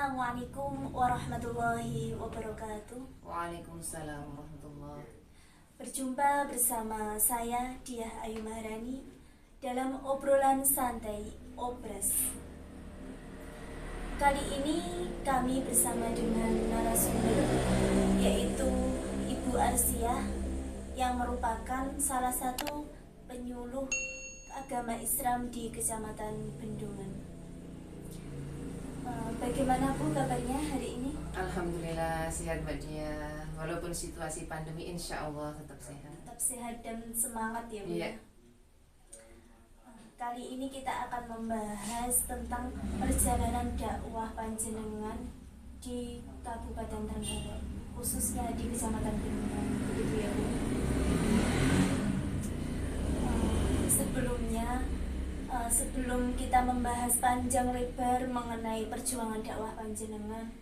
Assalamualaikum warahmatullahi wabarakatuh. Waalaikumsalam warahmatullahi. Berjumpa bersama saya Diah Ayu Maharani dalam obrolan santai Obras. Kali ini kami bersama dengan narasumber yaitu Ibu Arsiah yang merupakan salah satu penyuluh agama Islam di Kecamatan Bendungan. Bagaimana Bu kabarnya hari ini? Alhamdulillah sehat Mbak Dia. Walaupun situasi pandemi, insya Allah tetap sehat. Tetap sehat dan semangat ya Bu. Iya. Kali ini kita akan membahas tentang perjalanan dakwah panjenengan di Kabupaten Trenggalek, khususnya di Kecamatan Bendungan, begitu ya Bu. Sebelum kita membahas panjang lebar mengenai perjuangan dakwah panjenengan,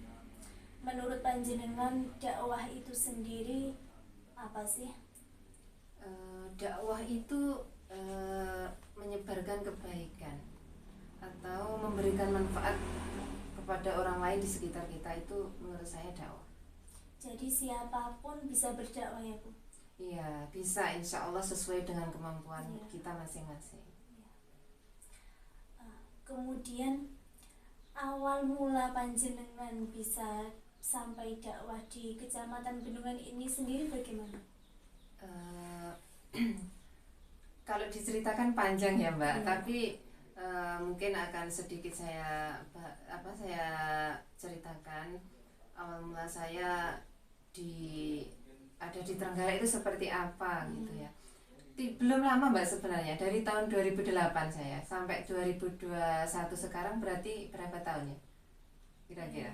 menurut panjenengan dakwah itu sendiri apa sih? Dakwah itu menyebarkan kebaikan atau memberikan manfaat kepada orang lain di sekitar kita, itu menurut saya dakwah. Jadi siapapun bisa berdakwah ya Bu? Iya, bisa, insya Allah sesuai dengan kemampuan kita masing-masing. Kemudian awal mula panjenengan bisa sampai dakwah di Kecamatan Bendungan ini sendiri bagaimana? Kalau diceritakan panjang ya Mbak, tapi mungkin akan sedikit saya ceritakan awal mula saya ada di Trenggalek itu seperti apa gitu ya. Belum lama Mbak sebenarnya, dari tahun 2008 saya sampai 2021 sekarang, berarti berapa tahun ya kira-kira?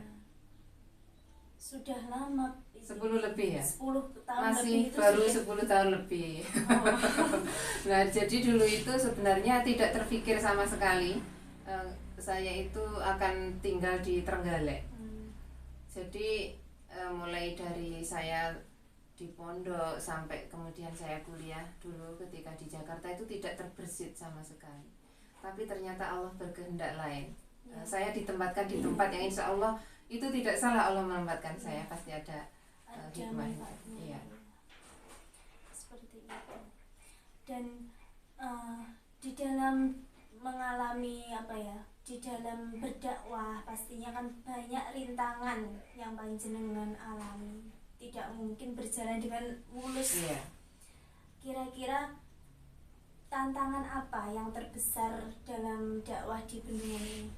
Sudah lama. 10 lebih ya? 10 tahun masih lebih itu baru sudah... 10 tahun lebih. Nah jadi dulu itu sebenarnya tidak terpikir sama sekali saya itu akan tinggal di Trenggalek. Jadi mulai dari saya di pondok sampai kemudian saya kuliah dulu ketika di Jakarta itu tidak terbersit sama sekali. Tapi ternyata Allah berkehendak lain. Saya ditempatkan di tempat yang insya Allah itu tidak salah Allah menempatkan saya, pasti ada hikmahnya. Iya. Seperti itu. Dan di dalam mengalami di dalam berdakwah pastinya kan banyak rintangan yang panjenengan alami. Tidak mungkin berjalan dengan mulus. Iya. Kira-kira tantangan apa yang terbesar dalam dakwah di Bendungan ini?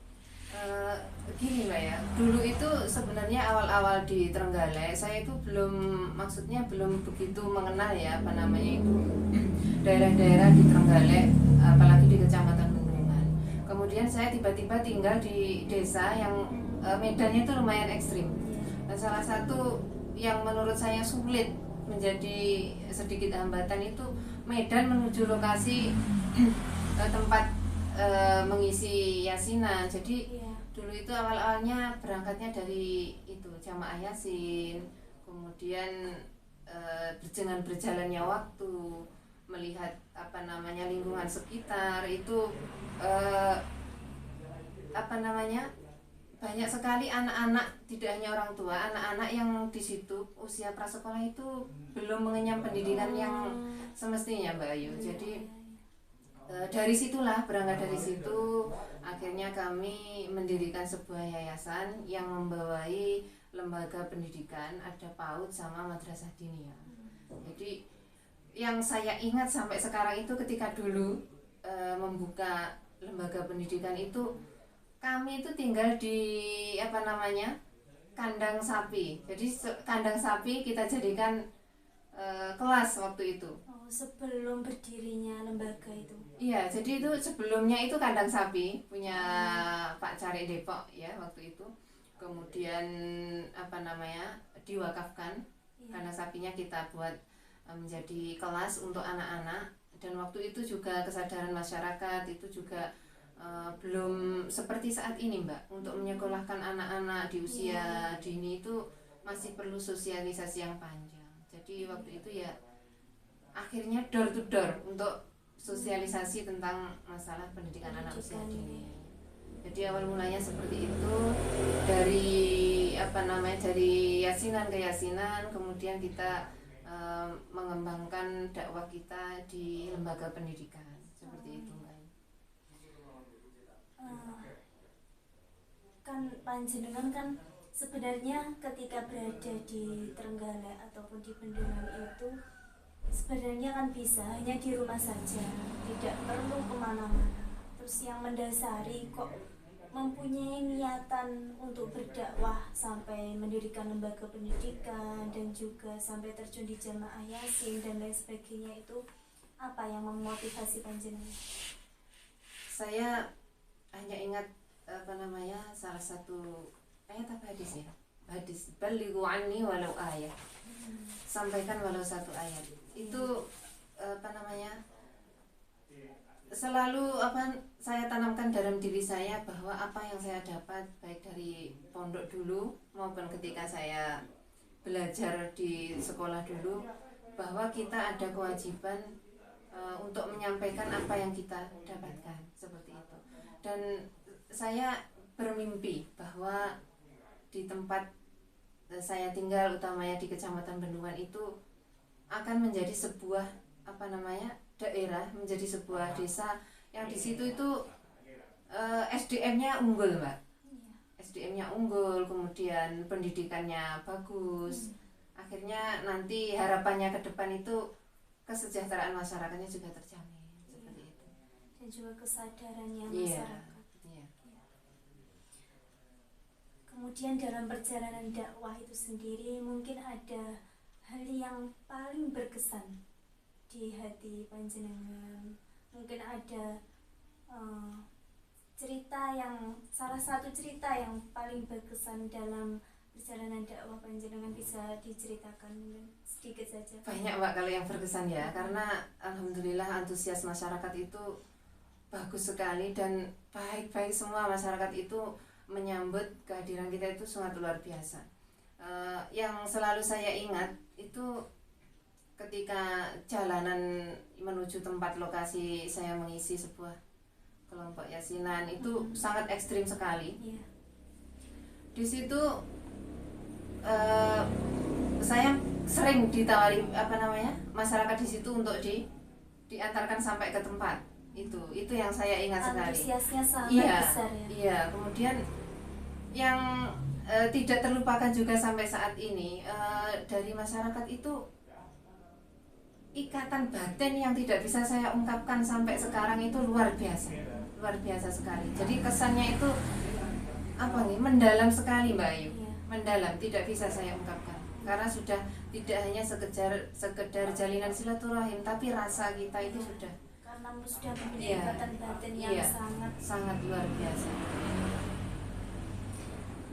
Gini Mbak ya, dulu itu sebenarnya awal-awal di Trenggalek saya itu belum begitu mengenal ya itu daerah-daerah di Trenggalek, apalagi di Kecamatan Bendungan. Kemudian saya tiba-tiba tinggal di desa yang medannya itu lumayan ekstrim. Dan salah satu yang menurut saya sulit, menjadi sedikit hambatan, itu medan menuju lokasi tempat mengisi yasinan. Jadi dulu itu awal-awalnya berangkatnya dari itu jamaah yasin, kemudian dengan berjalannya waktu melihat lingkungan sekitar itu banyak sekali anak-anak, tidak hanya orang tua, anak-anak yang di situ usia prasekolah itu belum mengenyam pendidikan yang semestinya Mbak Ayu. Jadi berangkat dari situ akhirnya kami mendirikan sebuah yayasan yang membawai lembaga pendidikan, ada PAUD sama madrasah diniyah. Jadi yang saya ingat sampai sekarang itu ketika dulu membuka lembaga pendidikan itu, kami itu tinggal di kandang sapi. Jadi kandang sapi kita jadikan kelas waktu itu. Sebelum berdirinya lembaga itu. Iya, jadi itu sebelumnya itu kandang sapi punya Pak Cari Depok ya waktu itu. Kemudian diwakafkan. Kandang sapinya kita buat menjadi kelas untuk anak-anak, dan waktu itu juga kesadaran masyarakat itu juga belum seperti saat ini Mbak. Untuk menyekolahkan anak-anak di usia dini itu masih perlu sosialisasi yang panjang. Jadi waktu itu ya akhirnya door to door untuk sosialisasi tentang masalah pendidikan anak usia dini. Jadi awal mulanya seperti itu, dari dari yasinan ke yasinan, kemudian kita mengembangkan dakwah kita di lembaga pendidikan seperti itu, Mbak. Kan panjenengan kan sebenarnya ketika berada di Trenggalek ataupun di Bendungan itu sebenarnya kan bisa hanya di rumah saja, tidak perlu kemana-mana. Terus yang mendasari kok mempunyai niatan untuk berdakwah sampai mendirikan lembaga pendidikan dan juga sampai terjun di jamaah yasin dan lain sebagainya, itu apa yang memotivasi panjenengan? Saya hanya ingat salah satu ayat apa hadis ya, hadis balighu anni walau ayat, sampaikan walau satu ayat. Itu selalu saya tanamkan dalam diri saya bahwa apa yang saya dapat baik dari pondok dulu maupun ketika saya belajar di sekolah dulu, bahwa kita ada kewajiban untuk menyampaikan apa yang kita dapatkan seperti itu. Dan saya bermimpi bahwa di tempat saya tinggal, utamanya di Kecamatan Bendungan, itu akan menjadi sebuah daerah, menjadi sebuah desa yang di situ itu SDM-nya unggul, Mbak. SDM-nya unggul, kemudian pendidikannya bagus. Akhirnya nanti harapannya ke depan itu kesejahteraan masyarakatnya juga terjamin seperti itu. Dan juga kesadarannya masyarakat. Kemudian dalam perjalanan dakwah itu sendiri mungkin ada hal yang paling berkesan di hati panjenengan. Mungkin ada salah satu cerita yang paling berkesan dalam perjalanan dakwah panjenengan, bisa diceritakan mungkin sedikit saja. Banyak, Mbak, kalau yang berkesan ya, karena alhamdulillah antusias masyarakat itu bagus sekali dan baik-baik semua. Masyarakat itu menyambut kehadiran kita itu sangat luar biasa. Yang selalu saya ingat itu ketika jalanan menuju tempat lokasi saya mengisi sebuah kelompok yasinan, itu sangat ekstrim sekali. Di situ saya sering ditawari masyarakat di situ untuk diantarkan sampai ke tempat itu yang saya ingat sekali. Antusiasnya sangat besar ya. Iya, kemudian yang tidak terlupakan juga sampai saat ini, dari masyarakat itu ikatan batin yang tidak bisa saya ungkapkan sampai sekarang itu luar biasa sekali. Jadi kesannya itu mendalam sekali, Mbak Ayu. Mendalam, tidak bisa saya ungkapkan, karena sudah tidak hanya sekedar jalinan silaturahim, tapi rasa kita itu sudah mempunyai ikatan batin yang sangat luar biasa.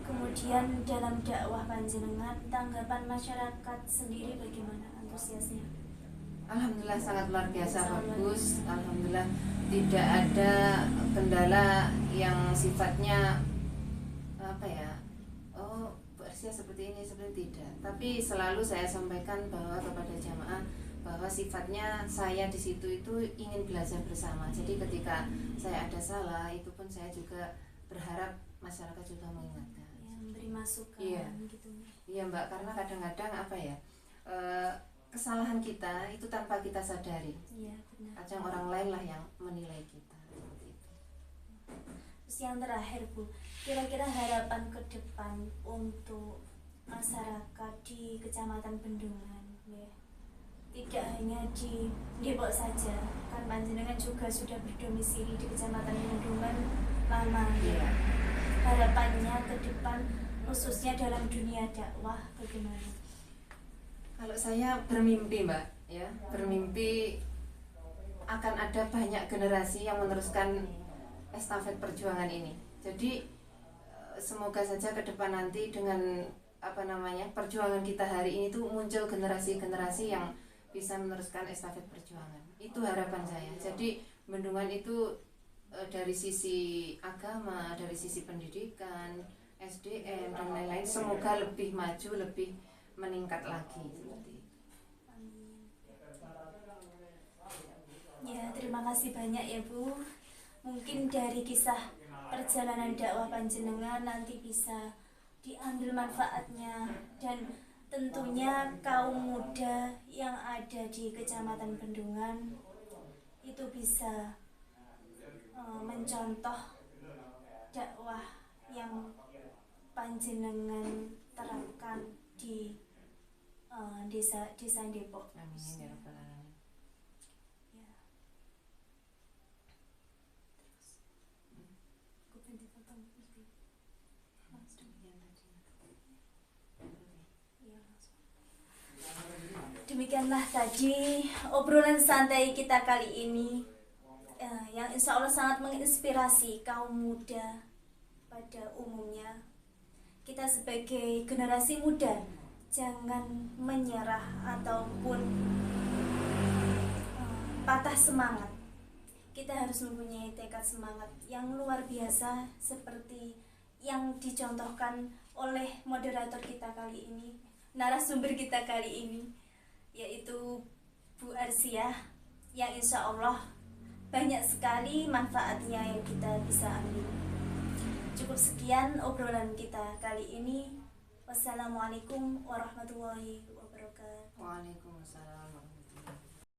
Kemudian dalam dakwah panjenengan, tanggapan masyarakat sendiri bagaimana antusiasnya? Alhamdulillah sangat luar biasa, bagus. Alhamdulillah tidak ada kendala yang sifatnya seperti ini, seperti tidak. Tapi selalu saya sampaikan bahwa kepada jamaah bahwa sifatnya saya di situ itu ingin belajar bersama. Jadi ketika saya ada salah, itu pun saya juga berharap masyarakat juga mengingatkan, memberi masukan. Gitu. Iya, Mbak, karena kadang-kadang kesalahan kita itu tanpa kita sadari. Iya, benar. Kadang orang lain lah yang menilai kita seperti itu. Terus yang terakhir, Bu, kira-kira harapan ke depan untuk masyarakat di Kecamatan Bendungan, ya. Tidak hanya di Depok saja, kan panjenengan juga sudah berdomisili di Kecamatan Bendungan lama. Ya. Harapannya ke depan khususnya dalam dunia dakwah bagaimana? Kalau saya bermimpi, Mbak, ya, bermimpi akan ada banyak generasi yang meneruskan estafet perjuangan ini. Jadi semoga saja ke depan nanti dengan perjuangan kita hari ini tuh muncul generasi-generasi yang bisa meneruskan estafet perjuangan. Itu harapan saya. Jadi Bendungan itu dari sisi agama, dari sisi pendidikan, SDM dan lain-lain, semoga lebih maju, lebih meningkat lagi seperti itu. Ya, terima kasih banyak ya, Bu. Mungkin dari kisah perjalanan dakwah panjenengan nanti bisa diambil manfaatnya, dan tentunya kaum muda yang ada di Kecamatan Bendungan itu bisa mencontoh dakwah yang panjenengan terapkan di desa Depok. Amin ya rabbal alamin. Ya. Terus, aku ganti potong nanti. Langsung. Ya, langsung. Demikianlah tadi obrolan santai kita kali ini, yang insya Allah sangat menginspirasi kaum muda pada umumnya. Kita sebagai generasi muda jangan menyerah ataupun patah semangat. Kita harus mempunyai tekad semangat yang luar biasa seperti yang dicontohkan oleh moderator kita kali ini, narasumber kita kali ini, yaitu Bu Arsiah, yang insya Allah banyak sekali manfaatnya yang kita bisa ambil. Cukup sekian obrolan kita kali ini. Wassalamualaikum warahmatullahi wabarakatuh. Waalaikumsalam.